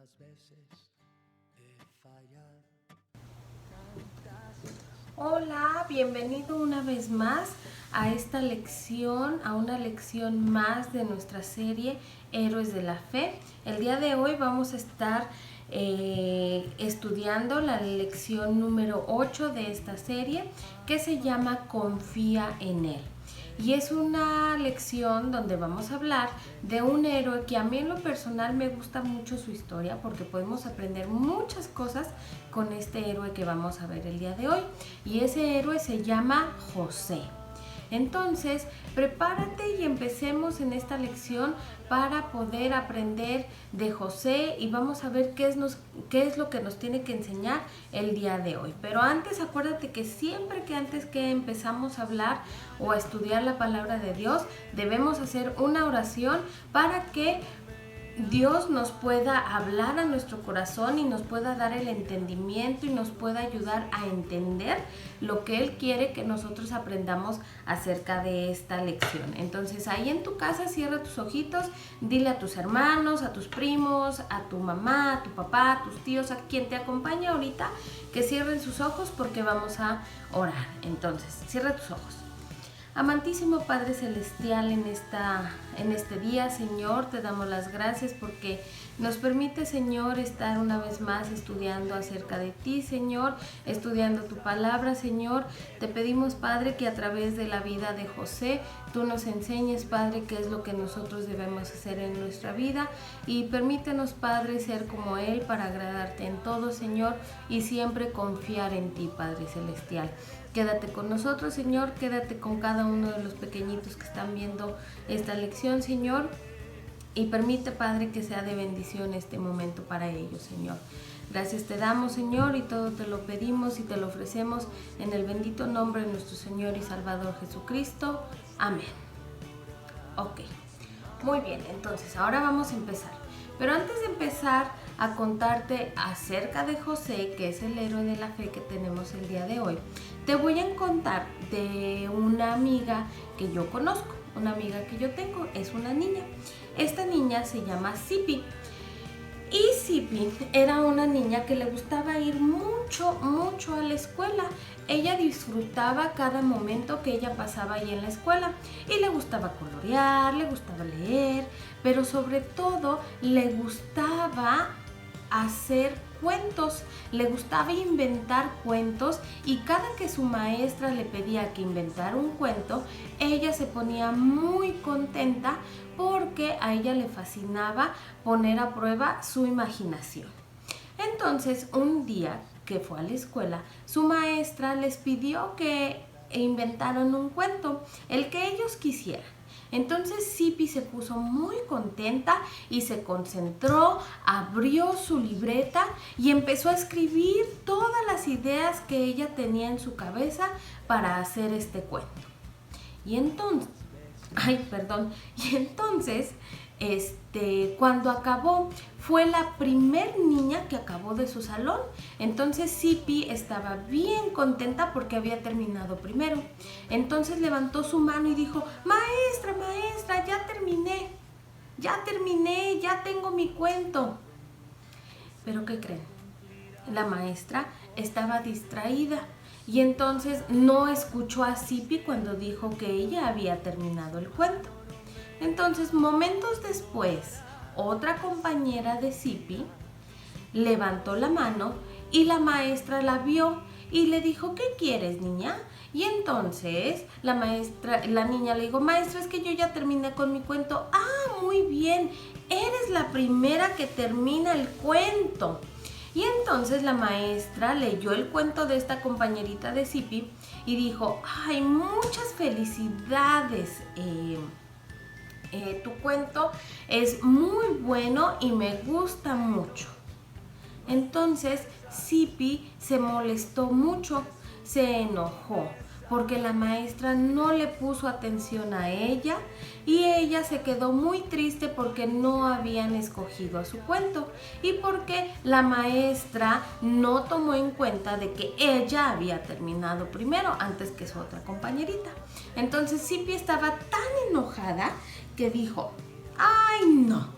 ¿Cuántas veces he fallado? Hola, bienvenido una vez más a esta lección, a una lección más de nuestra serie Héroes de la Fe. El día de hoy vamos a estar estudiando la lección número 8 de esta serie, que se llama Confía en Él. Y es una lección donde vamos a hablar de un héroe que a mí en lo personal me gusta mucho su historia, porque podemos aprender muchas cosas con este héroe que vamos a ver el día de hoy. Y ese héroe se llama José. Entonces, prepárate y empecemos en esta lección para poder aprender de José y vamos a ver qué es lo que nos tiene que enseñar el día de hoy. Pero antes, acuérdate que siempre que antes que empezamos a hablar o a estudiar la palabra de Dios, debemos hacer una oración para que Dios nos pueda hablar a nuestro corazón y nos pueda dar el entendimiento y nos pueda ayudar a entender lo que Él quiere que nosotros aprendamos acerca de esta lección. Entonces ahí en tu casa cierra tus ojitos, dile a tus hermanos, a tus primos, a tu mamá, a tu papá, a tus tíos, a quien te acompañe ahorita, que cierren sus ojos porque vamos a orar. Entonces, cierra tus ojos. Amantísimo Padre Celestial, en este día, Señor, te damos las gracias porque nos permite, Señor, estar una vez más estudiando acerca de ti, Señor, estudiando tu palabra, Señor. Te pedimos, Padre, que a través de la vida de José, tú nos enseñes, Padre, qué es lo que nosotros debemos hacer en nuestra vida y permítenos, Padre, ser como Él para agradarte en todo, Señor, y siempre confiar en ti, Padre Celestial. Quédate con nosotros, Señor, quédate con cada uno de los pequeñitos que están viendo esta lección, Señor, y permite, Padre, que sea de bendición este momento para ellos, Señor. Gracias te damos, Señor, y todo te lo pedimos y te lo ofrecemos en el bendito nombre de nuestro Señor y Salvador Jesucristo. Amén. Ok, muy bien, entonces ahora vamos a empezar. Pero antes de empezar a contarte acerca de José, que es el héroe de la fe que tenemos el día de hoy, te voy a contar de una amiga que yo conozco, una amiga que yo tengo, es una niña. Esta niña se llama Zipi. Y Zipi era una niña que le gustaba ir mucho a la escuela. Ella disfrutaba cada momento que ella pasaba ahí en la escuela y le gustaba colorear, le gustaba leer, pero sobre todo le gustaba hacer cuentos, le gustaba inventar cuentos y cada que su maestra le pedía que inventara un cuento, ella se ponía muy contenta porque a ella le fascinaba poner a prueba su imaginación. Entonces, un día que fue a la escuela, su maestra les pidió que inventaran un cuento, el que ellos quisieran. Entonces Zipi se puso muy contenta y se concentró, abrió su libreta y empezó a escribir todas las ideas que ella tenía en su cabeza para hacer este cuento. Y entonces, cuando acabó, fue la primer niña que acabó de su salón. Entonces Zipi estaba bien contenta porque había terminado primero. Entonces levantó su mano y dijo: maestra, ya terminé, ya tengo mi cuento. Pero ¿qué creen? La maestra estaba distraída y entonces no escuchó a Zipi cuando dijo que ella había terminado el cuento. Entonces, momentos después, otra compañera de Zipi levantó la mano y la maestra la vio y le dijo: ¿qué quieres, niña? Y entonces la niña le dijo: maestra, es que yo ya terminé con mi cuento. Ah, muy bien, eres la primera que termina el cuento. Y entonces la maestra leyó el cuento de esta compañerita de Zipi y dijo: ay, muchas felicidades, tu cuento es muy bueno y me gusta mucho. Entonces Zipi se molestó mucho, se enojó porque la maestra no le puso atención a ella y ella se quedó muy triste porque no habían escogido a su cuento y porque la maestra no tomó en cuenta de que ella había terminado primero antes que su otra compañerita. Entonces Zipi estaba tan enojada que dijo: ay, no,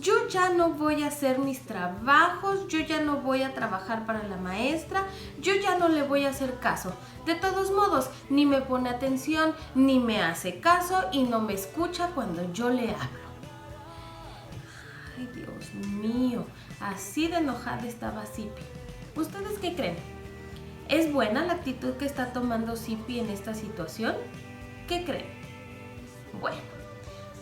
yo ya no voy a hacer mis trabajos, yo ya no voy a trabajar para la maestra, yo ya no le voy a hacer caso. De todos modos, ni me pone atención, ni me hace caso y no me escucha cuando yo le hablo. Ay, Dios mío, así de enojada estaba Zipi. ¿Ustedes qué creen? ¿Es buena la actitud que está tomando Zipi en esta situación? ¿Qué creen? Bueno,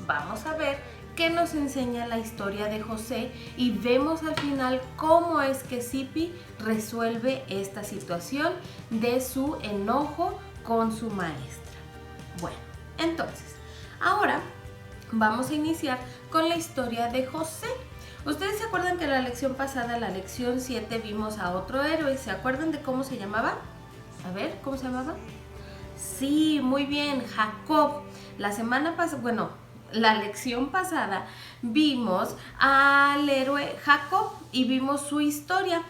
vamos a ver qué nos enseña la historia de José y vemos al final cómo es que Zipi resuelve esta situación de su enojo con su maestra. Bueno, entonces, ahora vamos a iniciar con la historia de José. ¿Ustedes se acuerdan que en la lección pasada, la lección 7, vimos a otro héroe? ¿Se acuerdan de cómo se llamaba? A ver, ¿cómo se llamaba? Sí, muy bien, Jacob. La lección pasada vimos al héroe Jacob y vimos su historia.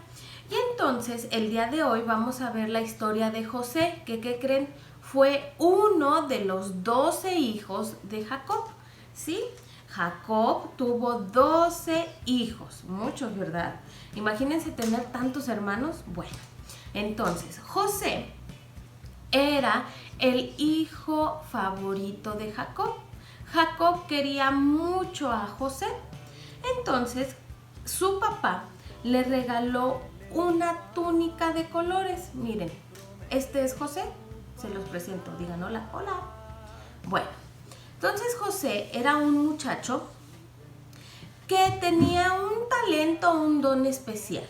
Y entonces el día de hoy vamos a ver la historia de José, que ¿qué creen? Fue uno de los 12 hijos de Jacob, ¿sí? Jacob tuvo 12 hijos, muchos, ¿verdad? Imagínense tener tantos hermanos. Bueno, entonces José era el hijo favorito de Jacob. Jacob quería mucho a José. Entonces su papá le regaló una túnica de colores. Miren, este es José. Se los presento, digan hola, hola. Bueno, entonces José era un muchacho que tenía un talento, un don especial.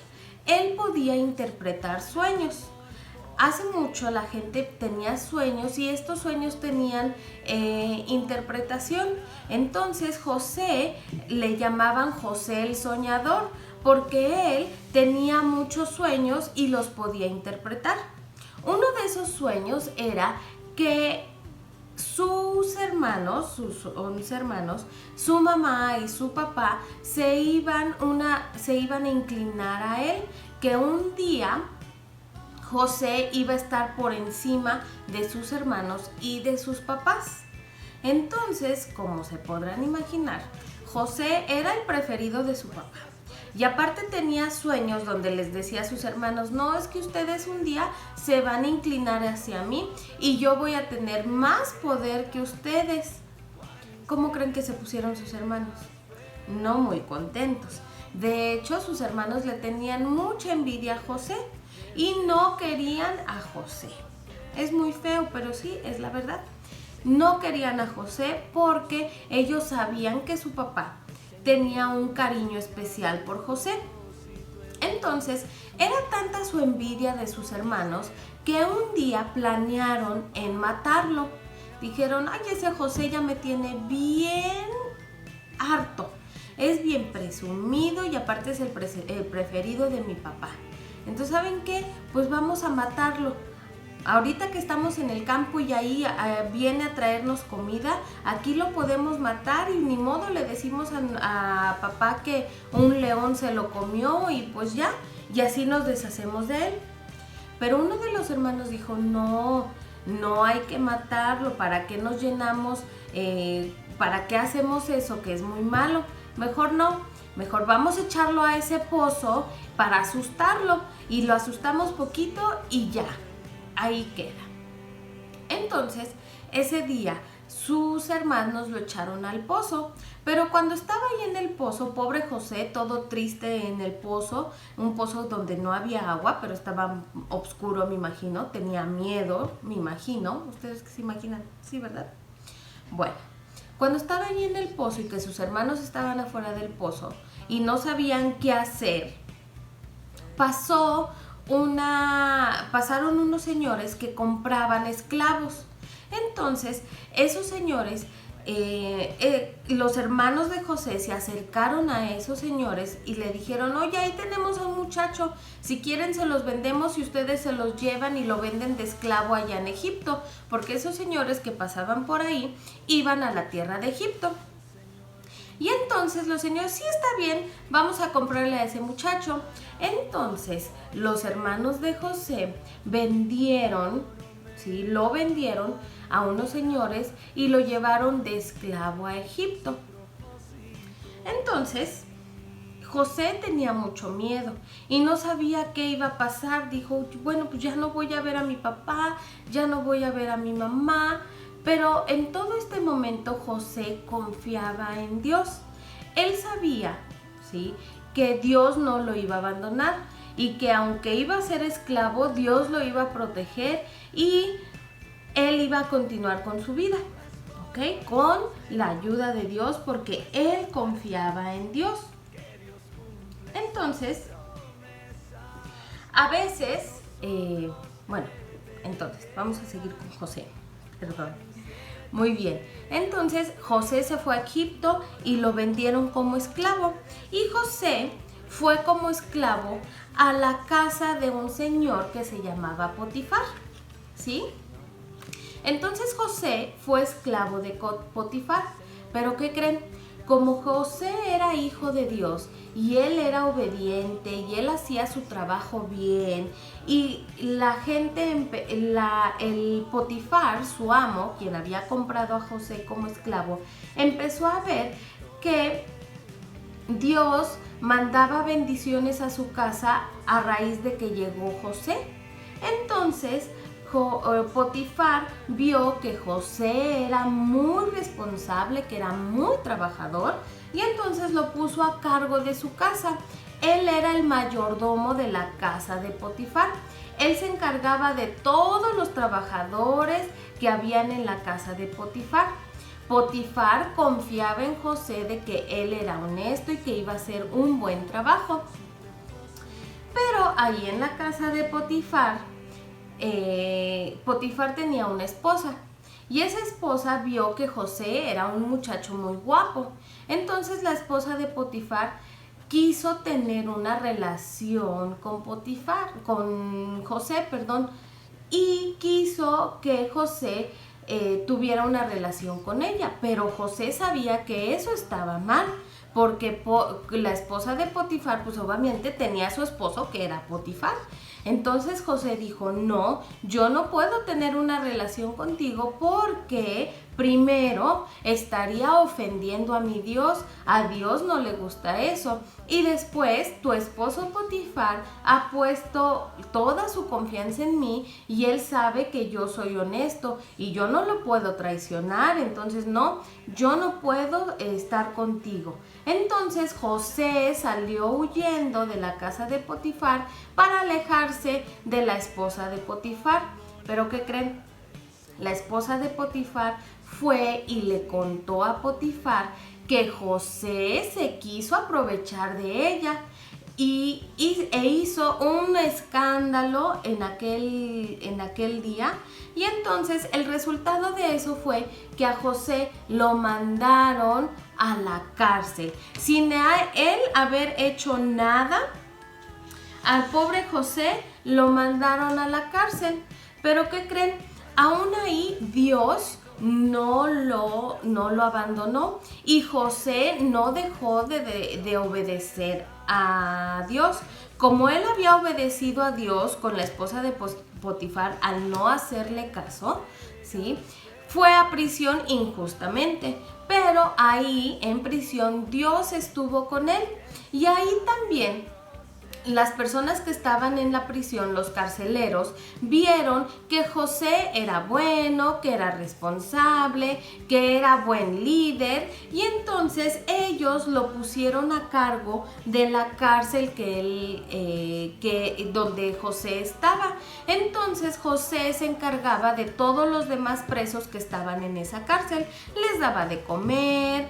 Él podía interpretar sueños. Hace mucho la gente tenía sueños y estos sueños tenían interpretación. Entonces José le llamaban José el soñador porque él tenía muchos sueños y los podía interpretar. Uno de esos sueños era que sus hermanos, su mamá y su papá se iban a inclinar a él, que un día José iba a estar por encima de sus hermanos y de sus papás. Entonces, como se podrán imaginar, José era el preferido de su papá. Y aparte tenía sueños donde les decía a sus hermanos, no, es que ustedes un día se van a inclinar hacia mí y yo voy a tener más poder que ustedes. ¿Cómo creen que se pusieron sus hermanos? No muy contentos. De hecho, sus hermanos le tenían mucha envidia a José y no querían a José. Es muy feo, pero sí, es la verdad. No querían a José porque ellos sabían que su papá tenía un cariño especial por José. Entonces, era tanta su envidia de sus hermanos que un día planearon en matarlo. Dijeron, ay, ese José ya me tiene bien harto. Es bien presumido y aparte es el preferido de mi papá. Entonces, ¿saben qué? Pues vamos a matarlo. Ahorita que estamos en el campo y ahí viene a traernos comida, aquí lo podemos matar y ni modo le decimos a papá que un león se lo comió y pues ya, y así nos deshacemos de él. Pero uno de los hermanos dijo, no hay que matarlo, ¿para qué nos llenamos? ¿Para qué hacemos eso que es muy malo? Mejor no, mejor vamos a echarlo a ese pozo para asustarlo y lo asustamos poquito y ya. Ahí queda. Entonces, ese día sus hermanos lo echaron al pozo, pero cuando estaba ahí en el pozo, pobre José, todo triste en el pozo, un pozo donde no había agua, pero estaba oscuro, me imagino, tenía miedo, me imagino. ¿Ustedes qué se imaginan? Sí, ¿verdad? Bueno, cuando estaba ahí en el pozo y que sus hermanos estaban afuera del pozo y no sabían qué hacer, pasaron unos señores que compraban esclavos. Entonces, esos señores, los hermanos de José se acercaron a esos señores y le dijeron, oye, ahí tenemos a un muchacho, si quieren se los vendemos y ustedes se los llevan y lo venden de esclavo allá en Egipto, porque esos señores que pasaban por ahí iban a la tierra de Egipto. Y entonces los señores, sí, está bien, vamos a comprarle a ese muchacho. Entonces los hermanos de José lo vendieron a unos señores y lo llevaron de esclavo a Egipto. Entonces José tenía mucho miedo y no sabía qué iba a pasar. Dijo, bueno, pues ya no voy a ver a mi papá, ya no voy a ver a mi mamá. Pero en todo este momento José confiaba en Dios. Él sabía, ¿sí?, que Dios no lo iba a abandonar y que aunque iba a ser esclavo, Dios lo iba a proteger y él iba a continuar con su vida, ¿ok? Con la ayuda de Dios, porque él confiaba en Dios. Entonces, a veces, entonces, vamos a seguir con José, perdón. Muy bien, entonces José se fue a Egipto y lo vendieron como esclavo. Y José fue como esclavo a la casa de un señor que se llamaba Potifar, ¿sí? Entonces José fue esclavo de Potifar, pero ¿qué creen? Como José era hijo de Dios y él era obediente y él hacía su trabajo bien, y la gente, el Potifar, su amo, quien había comprado a José como esclavo, empezó a ver que Dios mandaba bendiciones a su casa a raíz de que llegó José. Entonces Potifar vio que José era muy responsable, que era muy trabajador, y entonces lo puso a cargo de su casa. Él era el mayordomo de la casa de Potifar. Él se encargaba de todos los trabajadores que habían en la casa de Potifar. Potifar confiaba en José de que él era honesto y que iba a hacer un buen trabajo. Pero ahí en la casa de Potifar, Potifar tenía una esposa, y esa esposa vio que José era un muchacho muy guapo. Entonces la esposa de Potifar quiso tener una relación con José, y quiso que José tuviera una relación con ella, pero José sabía que eso estaba mal, porque la esposa de Potifar, pues obviamente tenía a su esposo que era Potifar. Entonces José dijo, no, yo no puedo tener una relación contigo porque primero estaría ofendiendo a mi Dios. A Dios no le gusta eso. Y después tu esposo Potifar ha puesto toda su confianza en mí y él sabe que yo soy honesto y yo no lo puedo traicionar. Entonces no, yo no puedo estar contigo. Entonces José salió huyendo de la casa de Potifar para alejarse de la esposa de Potifar. ¿Pero qué creen? La esposa de Potifar fue y le contó a Potifar que José se quiso aprovechar de ella e hizo un escándalo en aquel día. Y entonces el resultado de eso fue que a José lo mandaron a la cárcel sin él haber hecho nada. Al pobre José lo mandaron a la cárcel. Pero ¿qué creen? Aún ahí Dios no lo abandonó, y José no dejó de obedecer a Dios. Como él había obedecido a Dios con la esposa de Potifar al no hacerle caso, ¿sí?, fue a prisión injustamente, pero ahí en prisión Dios estuvo con él. Y ahí también las personas que estaban en la prisión, los carceleros, vieron que José era bueno, que era responsable, que era buen líder, y entonces ellos lo pusieron a cargo de la cárcel donde José estaba. Entonces José se encargaba de todos los demás presos que estaban en esa cárcel, les daba de comer,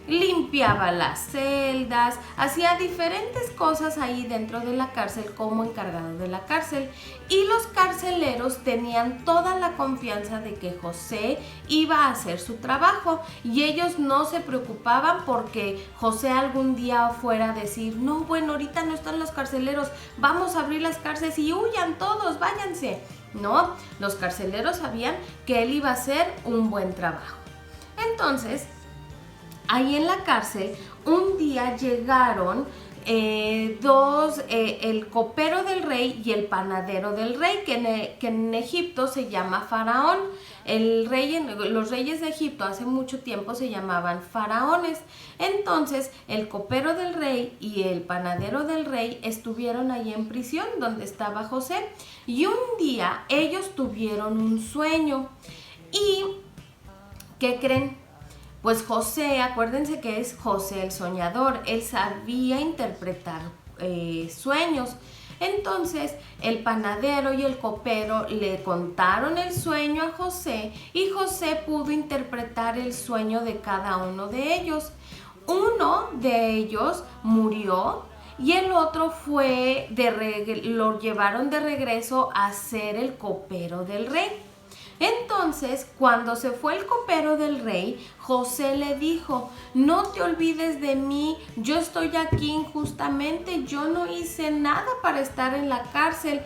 limpiaba las celdas, hacía diferentes cosas ahí dentro de la cárcel como encargado de la cárcel. Y los carceleros tenían toda la confianza de que José iba a hacer su trabajo, y ellos no se preocupaban porque José algún día fuera a decir, no, bueno, ahorita no están los carceleros, vamos a abrir las cárceles y huyan todos, váyanse. No, los carceleros sabían que él iba a hacer un buen trabajo. Entonces, ahí en la cárcel, un día llegaron el copero del rey y el panadero del rey, que en Egipto se llama Faraón. Los reyes de Egipto hace mucho tiempo se llamaban faraones. Entonces el copero del rey y el panadero del rey estuvieron ahí en prisión donde estaba José, y un día ellos tuvieron un sueño. ¿Y qué creen? Pues José, acuérdense que es José el soñador, él sabía interpretar sueños. Entonces el panadero y el copero le contaron el sueño a José, y José pudo interpretar el sueño de cada uno de ellos. Uno de ellos murió y el otro lo llevaron de regreso a ser el copero del rey. Entonces, cuando se fue el copero del rey, José le dijo: no te olvides de mí, yo estoy aquí injustamente, yo no hice nada para estar en la cárcel.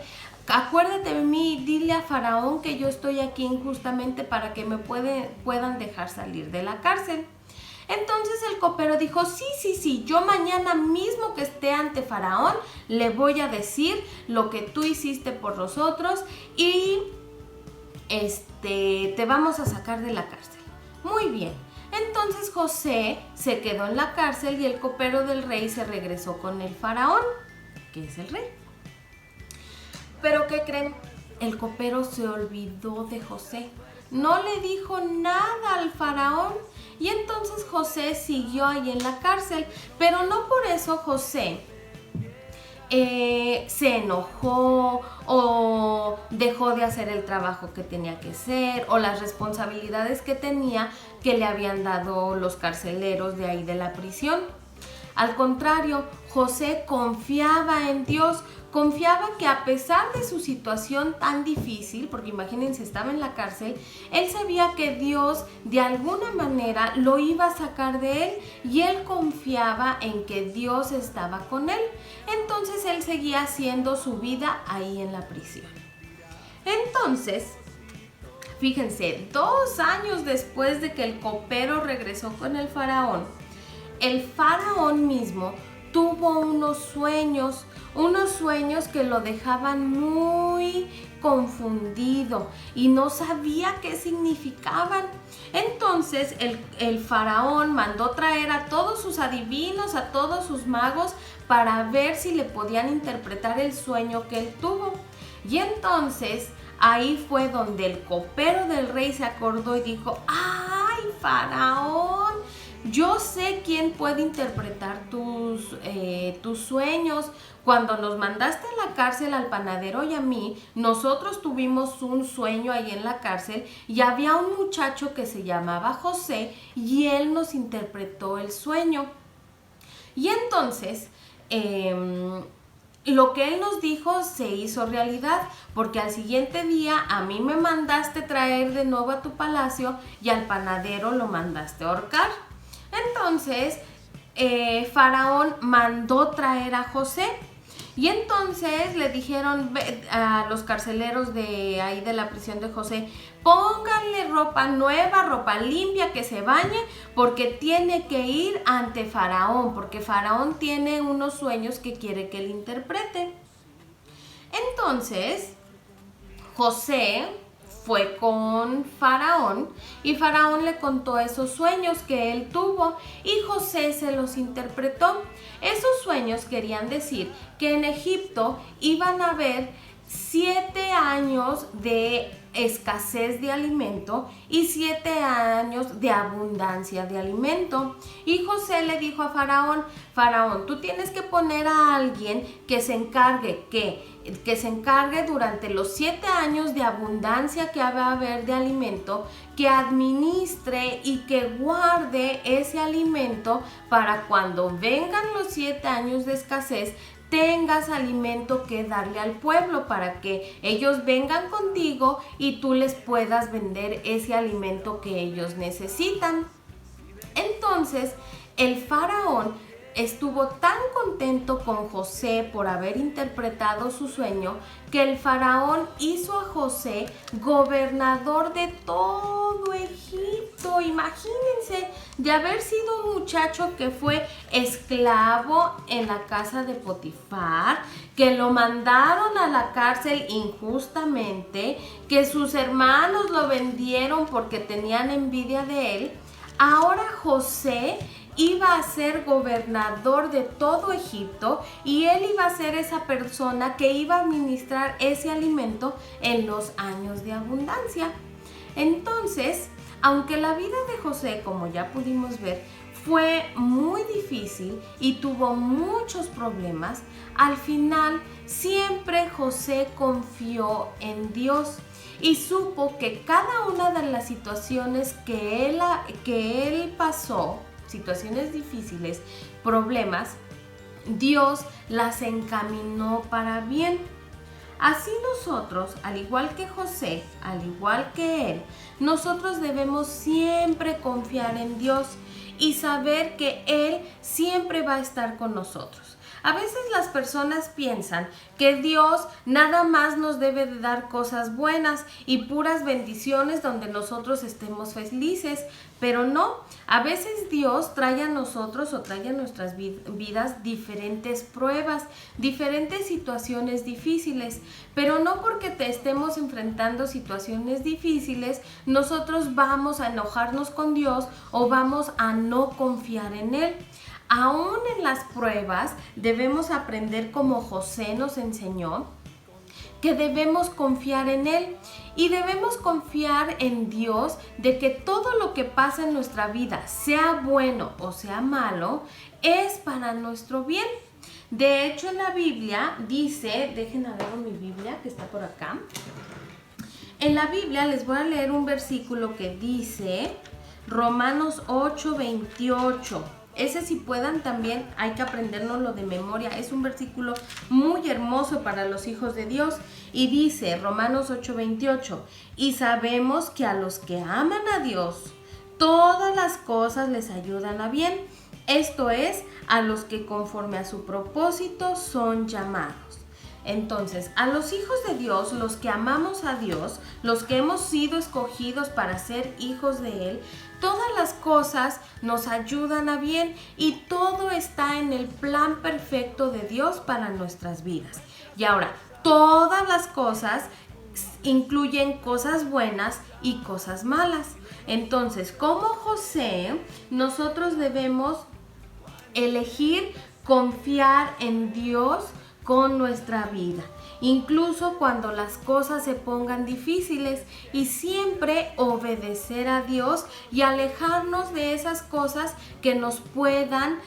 Acuérdate de mí, dile a Faraón que yo estoy aquí injustamente para que me puedan dejar salir de la cárcel. Entonces el copero dijo: sí, yo mañana mismo que esté ante Faraón le voy a decir lo que tú hiciste por nosotros y te vamos a sacar de la cárcel. Muy bien. Entonces José se quedó en la cárcel y el copero del rey se regresó con el faraón, que es el rey. Pero ¿qué creen? El copero se olvidó de José. No le dijo nada al faraón, y entonces José siguió ahí en la cárcel. Pero no por eso José se enojó o dejó de hacer el trabajo que tenía que hacer o las responsabilidades que tenía que le habían dado los carceleros de ahí de la prisión. Al contrario, José confiaba en Dios, confiaba que a pesar de su situación tan difícil, porque imagínense, estaba en la cárcel, él sabía que Dios de alguna manera lo iba a sacar de él, y él confiaba en que Dios estaba con él. Entonces él seguía haciendo su vida ahí en la prisión. Entonces, fíjense, 2 años después de que el copero regresó con el faraón mismo tuvo unos sueños que lo dejaban muy confundido y no sabía qué significaban. Entonces el faraón mandó traer a todos sus adivinos, a todos sus magos, para ver si le podían interpretar el sueño que él tuvo. Y entonces ahí fue donde el copero del rey se acordó y dijo: ¡ay, faraón! Yo sé quién puede interpretar tus sueños. Cuando nos mandaste a la cárcel al panadero y a mí, nosotros tuvimos un sueño ahí en la cárcel y había un muchacho que se llamaba José y él nos interpretó el sueño. Y entonces lo que él nos dijo se hizo realidad, porque al siguiente día a mí me mandaste traer de nuevo a tu palacio y al panadero lo mandaste ahorcar. Entonces Faraón mandó traer a José, y entonces le dijeron a los carceleros de ahí de la prisión de José: pónganle ropa nueva, ropa limpia, que se bañe, porque tiene que ir ante Faraón, porque Faraón tiene unos sueños que quiere que él interprete. Entonces José fue con Faraón y Faraón le contó esos sueños que él tuvo y José se los interpretó. Esos sueños querían decir que en Egipto iban a haber 7 años de escasez de alimento y 7 años de abundancia de alimento. Y José le dijo a Faraón: Faraón, tú tienes que poner a alguien que se encargue durante los 7 años de abundancia que va a haber de alimento, que administre y que guarde ese alimento para cuando vengan los 7 años de escasez tengas alimento que darle al pueblo, para que ellos vengan contigo y tú les puedas vender ese alimento que ellos necesitan. Entonces el faraón estuvo tan contento con José por haber interpretado su sueño, que el faraón hizo a José gobernador de todo Egipto. Imagínense, de haber sido un muchacho que fue esclavo en la casa de Potifar, que lo mandaron a la cárcel injustamente, que sus hermanos lo vendieron porque tenían envidia de él, ahora José iba a ser gobernador de todo Egipto y él iba a ser esa persona que iba a administrar ese alimento en los años de abundancia. Entonces, aunque la vida de José, como ya pudimos ver, fue muy difícil y tuvo muchos problemas, al final siempre José confió en Dios y supo que cada una de las situaciones que él pasó, situaciones difíciles, problemas, Dios las encaminó para bien. Así nosotros, al igual que José, al igual que él, nosotros debemos siempre confiar en Dios y saber que Él siempre va a estar con nosotros. A veces las personas piensan que Dios nada más nos debe de dar cosas buenas y puras bendiciones donde nosotros estemos felices, pero no. A veces Dios trae a nosotros o trae a nuestras vidas diferentes pruebas, diferentes situaciones difíciles, pero no porque te estemos enfrentando situaciones difíciles, nosotros vamos a enojarnos con Dios o vamos a no confiar en Él. Aún en las pruebas debemos aprender, como José nos enseñó, que debemos confiar en Él y debemos confiar en Dios de que todo lo que pasa en nuestra vida, sea bueno o sea malo, es para nuestro bien. De hecho, en la Biblia dice, dejen ver mi Biblia que está por acá. En la Biblia les voy a leer un versículo que dice Romanos 8:28. Ese, si puedan, también hay que aprendérnoslo de memoria. Es un versículo muy hermoso para los hijos de Dios. Y dice Romanos 8:28, y sabemos que a los que aman a Dios, todas las cosas les ayudan a bien. Esto es, a los que conforme a su propósito son llamados. Entonces, a los hijos de Dios, los que amamos a Dios, los que hemos sido escogidos para ser hijos de Él, todas las cosas nos ayudan a bien y todo está en el plan perfecto de Dios para nuestras vidas. Y ahora, todas las cosas incluyen cosas buenas y cosas malas. Entonces, como José, nosotros debemos elegir confiar en Dios con nuestra vida, incluso cuando las cosas se pongan difíciles, y siempre obedecer a Dios y alejarnos de esas cosas que nos puedan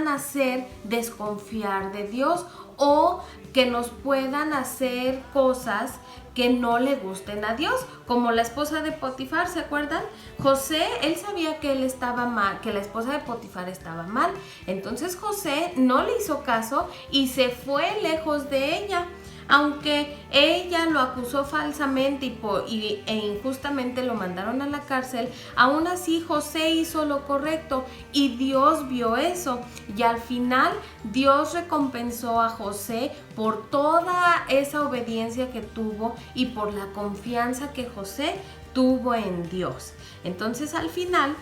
hacer desconfiar de Dios o que nos puedan hacer cosas que no le gusten a Dios, como la esposa de Potifar, ¿se acuerdan? José, él sabía que él estaba mal, que la esposa de Potifar estaba mal, entonces José no le hizo caso y se fue lejos de ella. Aunque ella lo acusó falsamente e injustamente lo mandaron a la cárcel, aún así José hizo lo correcto y Dios vio eso. Y al final Dios recompensó a José por toda esa obediencia que tuvo y por la confianza que José tuvo en Dios. Entonces al final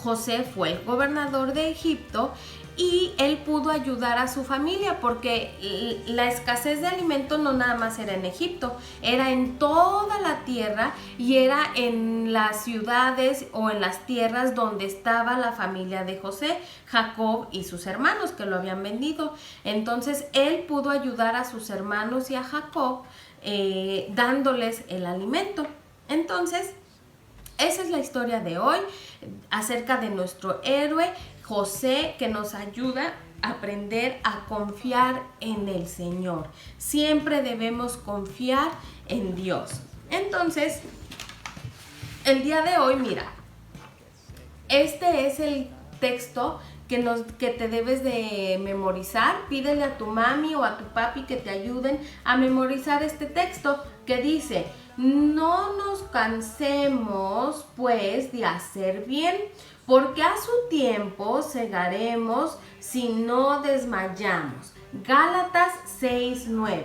José fue el gobernador de Egipto y él pudo ayudar a su familia, porque la escasez de alimentos no nada más era en Egipto, era en toda la tierra y era en las ciudades o en las tierras donde estaba la familia de José, Jacob y sus hermanos que lo habían vendido. Entonces él pudo ayudar a sus hermanos y a Jacob dándoles el alimento. Entonces, esa es la historia de hoy acerca de nuestro héroe José, que nos ayuda a aprender a confiar en el Señor. Siempre debemos confiar en Dios. Entonces, el día de hoy, mira, este es el texto que te debes de memorizar. Pídele a tu mami o a tu papi que te ayuden a memorizar este texto que dice: no nos cansemos pues de hacer bien, porque a su tiempo segaremos si no desmayamos. Gálatas 6:9.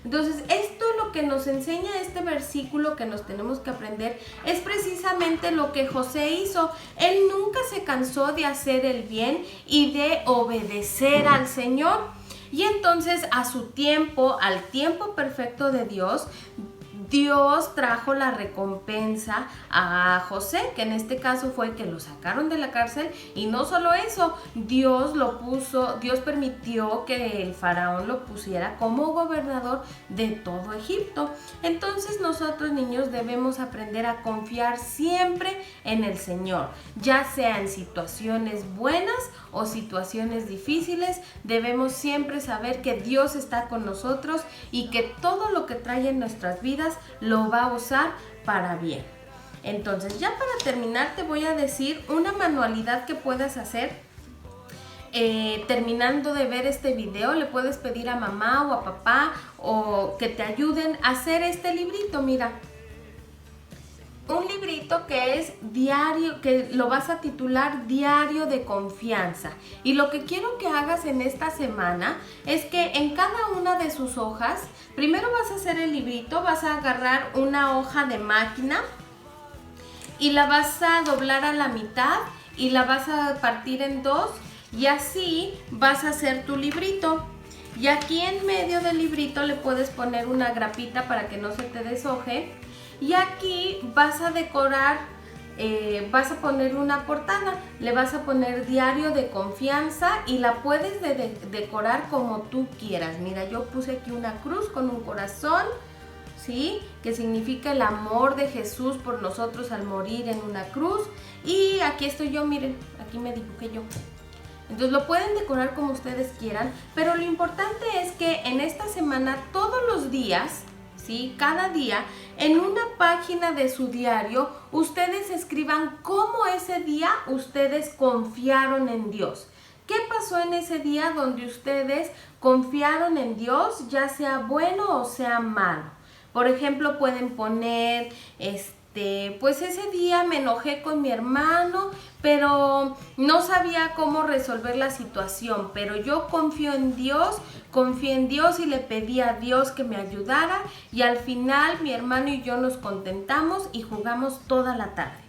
Entonces, esto lo que nos enseña este versículo que nos tenemos que aprender es precisamente lo que José hizo. Él nunca se cansó de hacer el bien y de obedecer al Señor. Y entonces, a su tiempo, al tiempo perfecto de Dios, Dios trajo la recompensa a José, que en este caso fue que lo sacaron de la cárcel, y no solo eso, Dios permitió que el faraón lo pusiera como gobernador de todo Egipto. Entonces nosotros, niños, debemos aprender a confiar siempre en el Señor, ya sea en situaciones buenas o situaciones difíciles. Debemos siempre saber que Dios está con nosotros y que todo lo que trae en nuestras vidas lo va a usar para bien. Entonces, ya para terminar, te voy a decir una manualidad que puedes hacer. Terminando de ver este video, le puedes pedir a mamá o a papá o que te ayuden a hacer este librito. Mira, un librito que es diario, que lo vas a titular Diario de Confianza. Y lo que quiero que hagas en esta semana es que en cada una de sus hojas, primero vas a hacer el librito, vas a agarrar una hoja de máquina y la vas a doblar a la mitad y la vas a partir en dos, y así vas a hacer tu librito. Y aquí en medio del librito le puedes poner una grapita para que no se te deshoje. Y aquí vas a decorar, vas a poner una portada, le vas a poner Diario de Confianza y la puedes decorar como tú quieras. Mira, yo puse aquí una cruz con un corazón, ¿sí? Que significa el amor de Jesús por nosotros al morir en una cruz. Y aquí estoy yo, miren, aquí me dibujé yo. Entonces lo pueden decorar como ustedes quieran, pero lo importante es que en esta semana, todos los días, ¿sí? Cada día, en una página de su diario, ustedes escriban cómo ese día ustedes confiaron en Dios. ¿Qué pasó en ese día donde ustedes confiaron en Dios, ya sea bueno o sea malo? Por ejemplo, pueden poner, pues ese día me enojé con mi hermano, pero no sabía cómo resolver la situación, pero yo confié en Dios y le pedí a Dios que me ayudara, y al final mi hermano y yo nos contentamos y jugamos toda la tarde.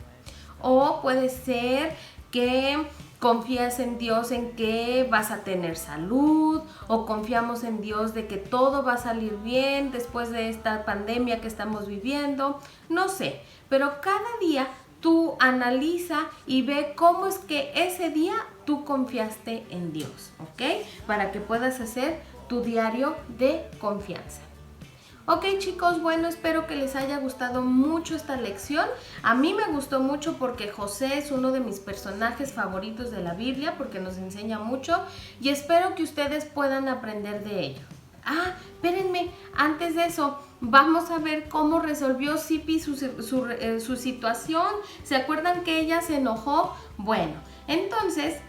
O puede ser que confías en Dios en que vas a tener salud, o confiamos en Dios de que todo va a salir bien después de esta pandemia que estamos viviendo, no sé, pero cada día tú analiza y ve cómo es que ese día tú confiaste en Dios, ¿ok? Para que puedas hacer tu diario de confianza. Ok, chicos, bueno, espero que les haya gustado mucho esta lección. A mí me gustó mucho porque José es uno de mis personajes favoritos de la Biblia, porque nos enseña mucho, y espero que ustedes puedan aprender de ello. Ah, espérenme, antes de eso, vamos a ver cómo resolvió Zipi su situación. ¿Se acuerdan que ella se enojó? Bueno, entonces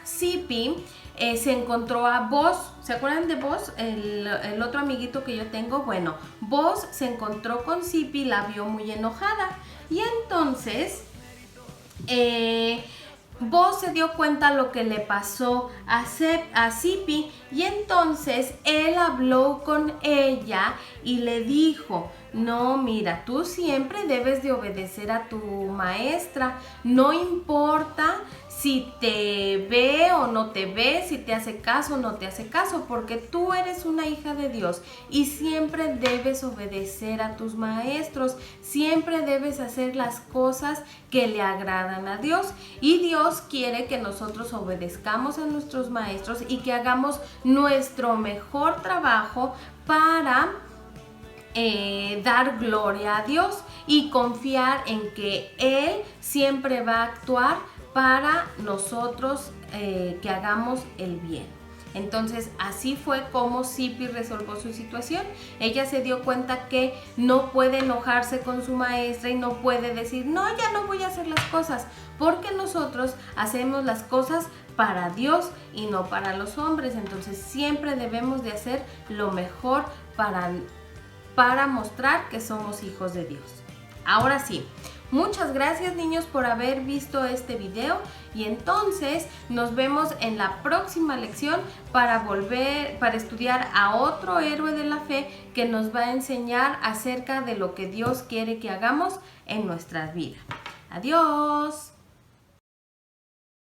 Zipi se encontró a Buzz. ¿Se acuerdan de Buzz? El otro amiguito que yo tengo. Bueno, Buzz se encontró con Zipi, la vio muy enojada. Y entonces Buzz se dio cuenta lo que le pasó a Zipi, y entonces él habló con ella y le dijo: no, mira, tú siempre debes de obedecer a tu maestra, no importa si te ve o no te ve, si te hace caso o no te hace caso, porque tú eres una hija de Dios y siempre debes obedecer a tus maestros, siempre debes hacer las cosas que le agradan a Dios, y Dios quiere que nosotros obedezcamos a nuestros maestros y que hagamos nuestro mejor trabajo para dar gloria a Dios y confiar en que Él siempre va a actuar para nosotros, que hagamos el bien. Entonces así fue como Zipi resolvió su situación. Ella se dio cuenta que no puede enojarse con su maestra y no puede decir: no, ya no voy a hacer las cosas, porque nosotros hacemos las cosas para Dios y no para los hombres. Entonces siempre debemos de hacer lo mejor para mostrar que somos hijos de Dios. Ahora sí, Muchas gracias, niños, por haber visto este video y entonces nos vemos en la próxima lección para estudiar a otro héroe de la fe que nos va a enseñar acerca de lo que Dios quiere que hagamos en nuestras vidas. Adiós.